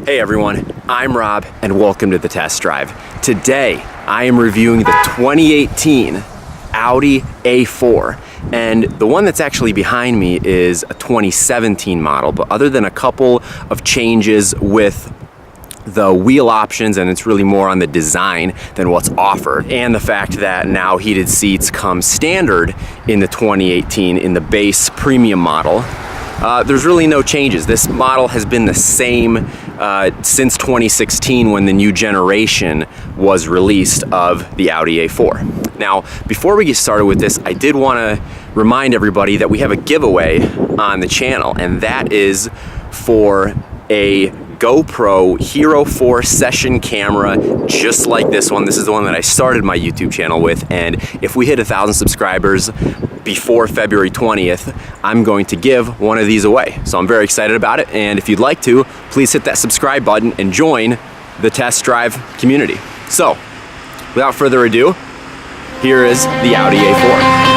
Hey everyone, I'm Rob and welcome to the test drive. Today I am reviewing the 2018 Audi A4, and the one that's actually behind me is a 2017 model, but other than a couple of changes with the wheel options, and it's really more on the design than what's offered, and the fact that now heated seats come standard in the 2018 in the base premium model, there's really no changes. This model has been the same since 2016 when the new generation was released of the Audi A4. Now, before we get started with this, I did want to remind everybody that we have a giveaway on the channel, and that is for a GoPro Hero 4 session camera just like this one. This is the one that I started my YouTube channel with, and if we hit 1,000 subscribers before February 20th, I'm going to give one of these away. So I'm very excited about it, and if you'd like to, please hit that subscribe button and join the test drive community. So, without further ado, here is the Audi A4.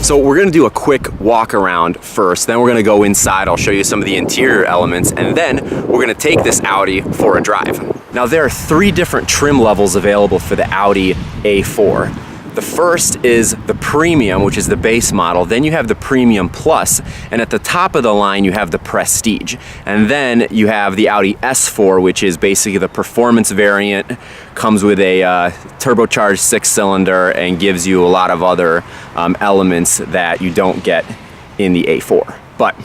So we're gonna do a quick walk around first, then we're gonna go inside, I'll show you some of the interior elements, and then we're gonna take this Audi for a drive. Now there are 3 different trim levels available for the Audi A4. The first is the Premium, which is the base model, then you have the Premium Plus, and at the top of the line you have the Prestige. And then you have the Audi S4, which is basically the performance variant, comes with a turbocharged 6-cylinder and gives you a lot of other elements that you don't get in the A4. But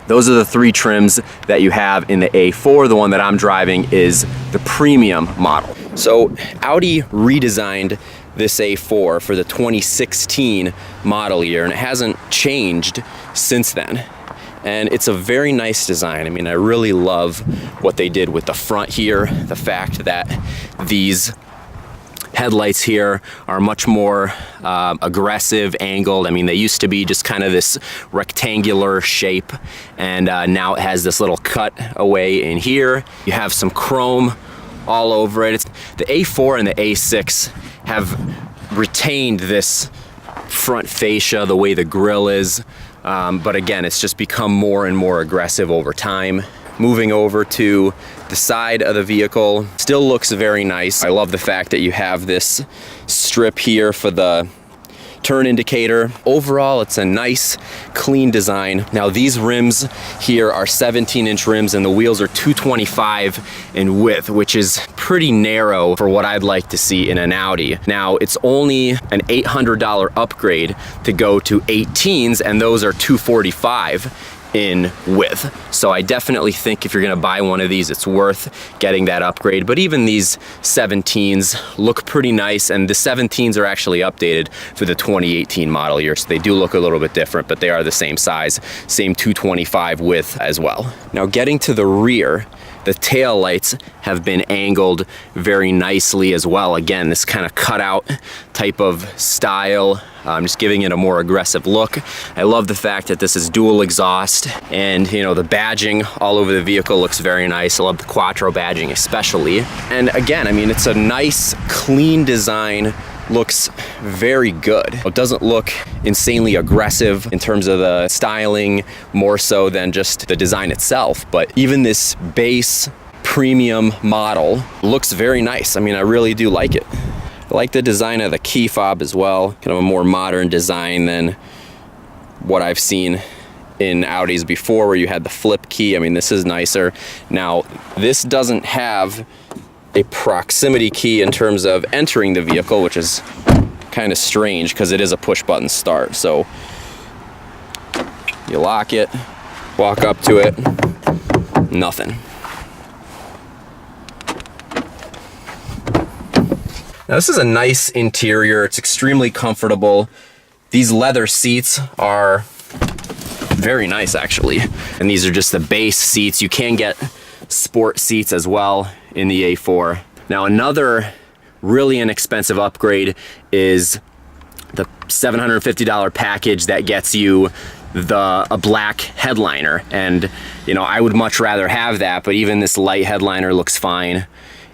those are the 3 trims that you have in the A4. The one that I'm driving is the Premium model. So Audi redesigned this A4 for the 2016 model year, and it hasn't changed since then. And it's a very nice design. I mean, I really love what they did with the front here, the fact that these headlights here are much more aggressive, angled. I mean, they used to be just kind of this rectangular shape, and now it has this little cut away in here. You have some chrome all over it. The A4 and the A6 have retained this front fascia, the way the grille is, but again, it's just become more and more aggressive over time. Moving over to the side of the vehicle, still looks very nice. I love the fact that you have this strip here for the turn indicator. Overall, it's a nice, clean design. Now these rims here are 17-inch rims, and the wheels are 225 in width, which is pretty narrow for what I'd like to see in an Audi. Now it's only an $800 upgrade to go to 18s, and those are 245 in width. So I definitely think if you're gonna buy one of these, it's worth getting that upgrade. But even these 17s look pretty nice, and the 17s are actually updated for the 2018 model year, so they do look a little bit different, but they are the same size, same 225 width as well. Now getting to the rear, the tail lights have been angled very nicely as well. Again, this kind of cutout type of style, just giving it a more aggressive look. I love the fact that this is dual exhaust, and you know, the badging all over the vehicle looks very nice. I love the Quattro badging especially. And again, I mean, it's a nice, clean design. Looks very good. It doesn't look insanely aggressive in terms of the styling, more so than just the design itself, but even this base premium model looks very nice. I mean, I really do like it. I like the design of the key fob as well, kind of a more modern design than what I've seen in Audis before, where you had the flip key. I mean, this is nicer. Now, this doesn't have a proximity key in terms of entering the vehicle, which is kind of strange because it is a push button start. So you lock it, walk up to it, nothing. Now this is a nice interior. It's extremely comfortable. These leather seats are very nice actually. And these are just the base seats. You can get sport seats as well in the A4. Now another really inexpensive upgrade is the $750 package that gets you a black headliner. And you know, I would much rather have that, but even this light headliner looks fine.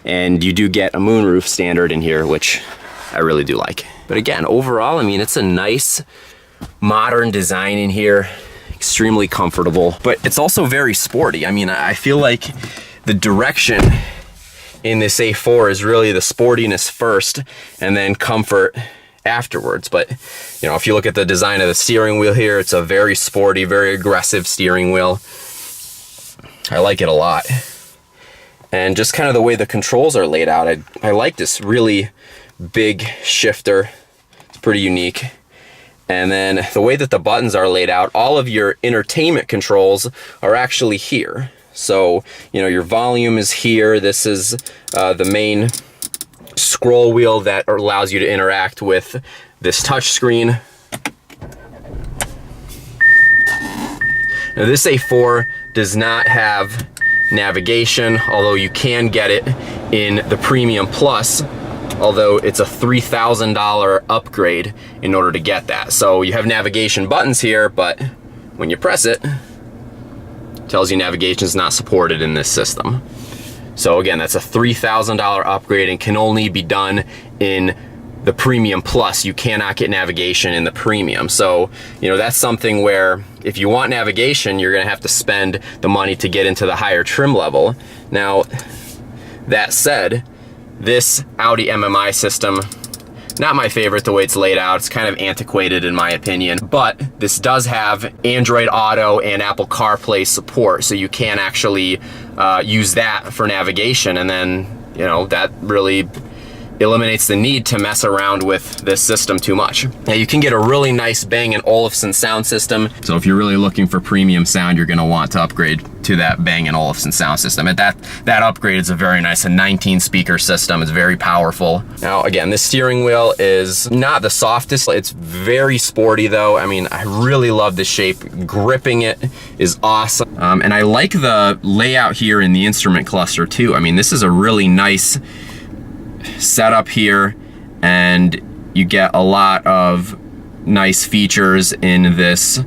And you do get a moonroof standard in here, which I really do like. But again, overall, I mean, it's a nice modern design in here, extremely comfortable, but it's also very sporty. I mean, I feel like the direction in this A4 is really the sportiness first and then comfort afterwards. But you know, if you look at the design of the steering wheel here, it's a very sporty, very aggressive steering wheel. I like it a lot. And just kind of the way the controls are laid out, I like this really big shifter. It's pretty unique. And then the way that the buttons are laid out, all of your entertainment controls are actually here. So, you know, your volume is here. This is the main scroll wheel that allows you to interact with this touch screen. Now this A4 does not have navigation, although you can get it in the Premium Plus, although it's a $3,000 upgrade in order to get that. So you have navigation buttons here, but when you press it, it tells you navigation is not supported in this system. So again, that's a $3,000 upgrade and can only be done in the Premium Plus. You cannot get navigation in the Premium. So, you know, that's something where if you want navigation, you're gonna have to spend the money to get into the higher trim level. Now, that said, this Audi MMI system, not my favorite the way it's laid out. It's kind of antiquated in my opinion, but this does have Android Auto and Apple CarPlay support, so you can actually use that for navigation, and then, you know, that really eliminates the need to mess around with this system too much. Now you can get a really nice Bang & Olufsen sound system. So if you're really looking for premium sound, you're gonna want to upgrade to that Bang & Olufsen sound system. And that upgrade is a very nice, a 19 speaker system. It's very powerful. Now again, this steering wheel is not the softest. It's very sporty though. I mean, I really love the shape. Gripping it is awesome. And I like the layout here in the instrument cluster too. I mean, this is a really nice setup here, and you get a lot of nice features in this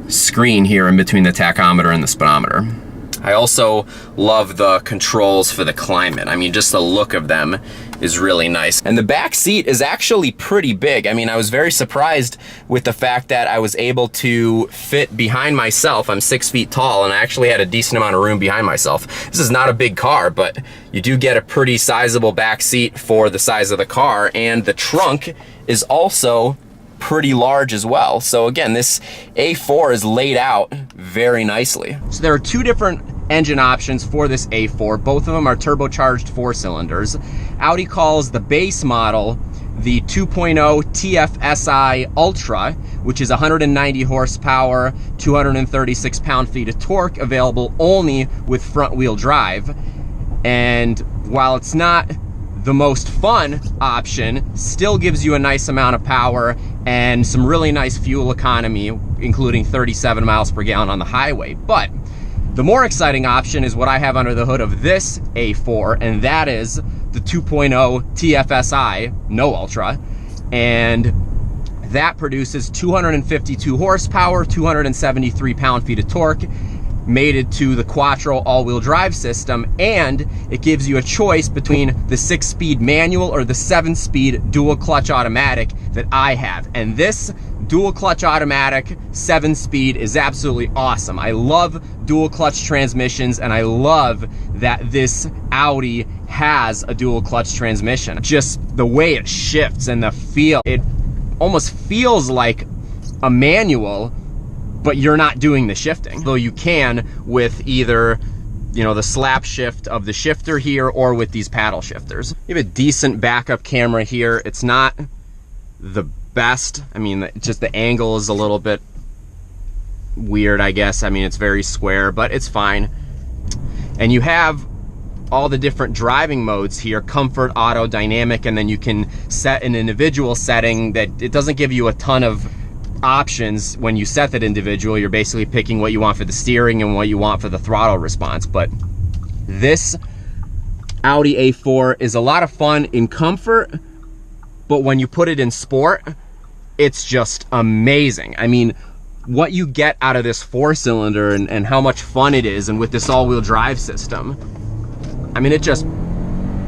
screen here in between the tachometer and the speedometer. I also love the controls for the climate. I mean, just the look of them is really nice. And the back seat is actually pretty big. I mean, I was very surprised with the fact that I was able to fit behind myself. I'm 6 feet tall and I actually had a decent amount of room behind myself. This is not a big car, but you do get a pretty sizable back seat for the size of the car, and the trunk is also pretty large as well. So again, this A4 is laid out very nicely. So there are two different engine options for this A4. Both of them are turbocharged 4-cylinders. Audi calls the base model the 2.0 TFSI Ultra, which is 190 horsepower, 236 pound-feet of torque, available only with front-wheel drive. And while it's not the most fun option, still gives you a nice amount of power and some really nice fuel economy, including 37 miles per gallon on the highway. But the more exciting option is what I have under the hood of this A4, and that is the 2.0 TFSI No Ultra. And that produces 252 horsepower, 273 pound-feet of torque, mated to the Quattro all-wheel drive system, and it gives you a choice between the 6-speed manual or the 7-speed dual clutch automatic that I have. And this dual clutch automatic 7-speed is absolutely awesome. I love dual clutch transmissions, and I love that this Audi has a dual clutch transmission. Just the way it shifts and the feel, it almost feels like a manual, but you're not doing the shifting. Though you can with either, you know, the slap shift of the shifter here or with these paddle shifters. You have a decent backup camera here. It's not the best. I mean, just the angle is a little bit weird, I guess. I mean, it's very square, but it's fine. And you have all the different driving modes here: comfort, auto, dynamic, and then you can set an individual setting that it doesn't give you a ton of options when you set that individual. You're basically picking what you want for the steering and what you want for the throttle response. But this Audi A4 is a lot of fun in comfort, but when you put it in sport, it's just amazing. I mean, what you get out of this 4-cylinder and how much fun it is, and with this all-wheel drive system, I mean, it just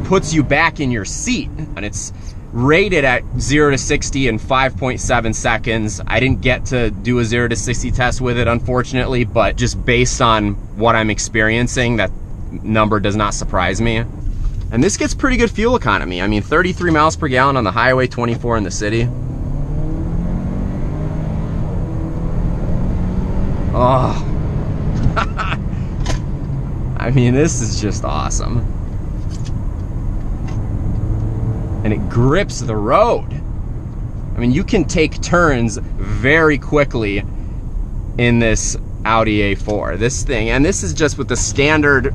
puts you back in your seat. And it's rated at 0 to 60 in 5.7 seconds. I didn't get to do a 0 to 60 test with it, unfortunately, but just based on what I'm experiencing, that number does not surprise me. And this gets pretty good fuel economy. I mean, 33 miles per gallon on the highway, 24 in the city. Oh. I mean, this is just awesome. And it grips the road. I mean, you can take turns very quickly in this Audi A4. This thing, and this is just with the standard,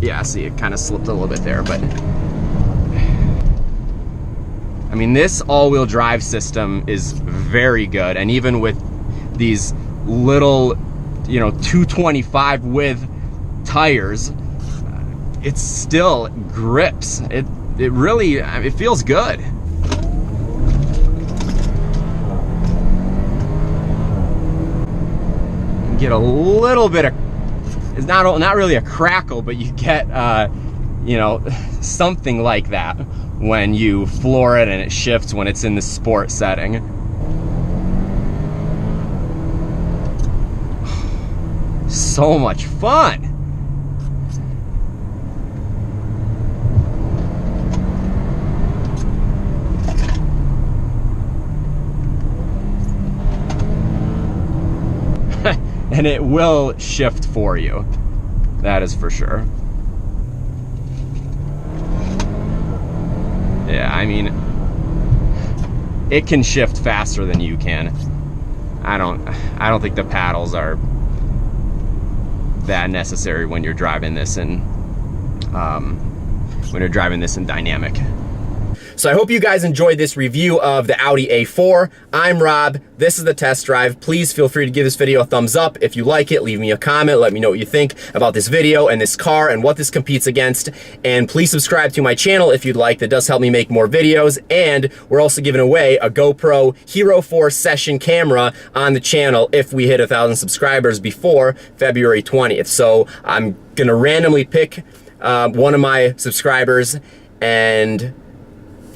yeah, see, it kind of slipped a little bit there, but I mean, this all-wheel drive system is very good. And even with these little, you know, 225 width tires, it still grips. It really, it feels good. You get a little bit of, it's not really a crackle, but you get, you know, something like that when you floor it and it shifts when it's in the sport setting. So much fun. And it will shift for you. That is for sure. Yeah, I mean, it can shift faster than you can. I don't think the paddles are that necessary when you're driving this in dynamic. So I hope you guys enjoyed this review of the Audi A4. I'm Rob, this is the test drive. Please feel free to give this video a thumbs up. If you like it, leave me a comment, let me know what you think about this video and this car and what this competes against. And please subscribe to my channel if you'd like, that does help me make more videos. And we're also giving away a GoPro Hero 4 session camera on the channel if we hit 1,000 subscribers before February 20th. So I'm gonna randomly pick one of my subscribers, and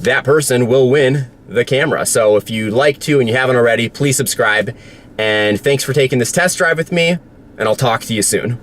that person will win the camera. So if you'd like to and you haven't already, please subscribe. And thanks for taking this test drive with me, and I'll talk to you soon.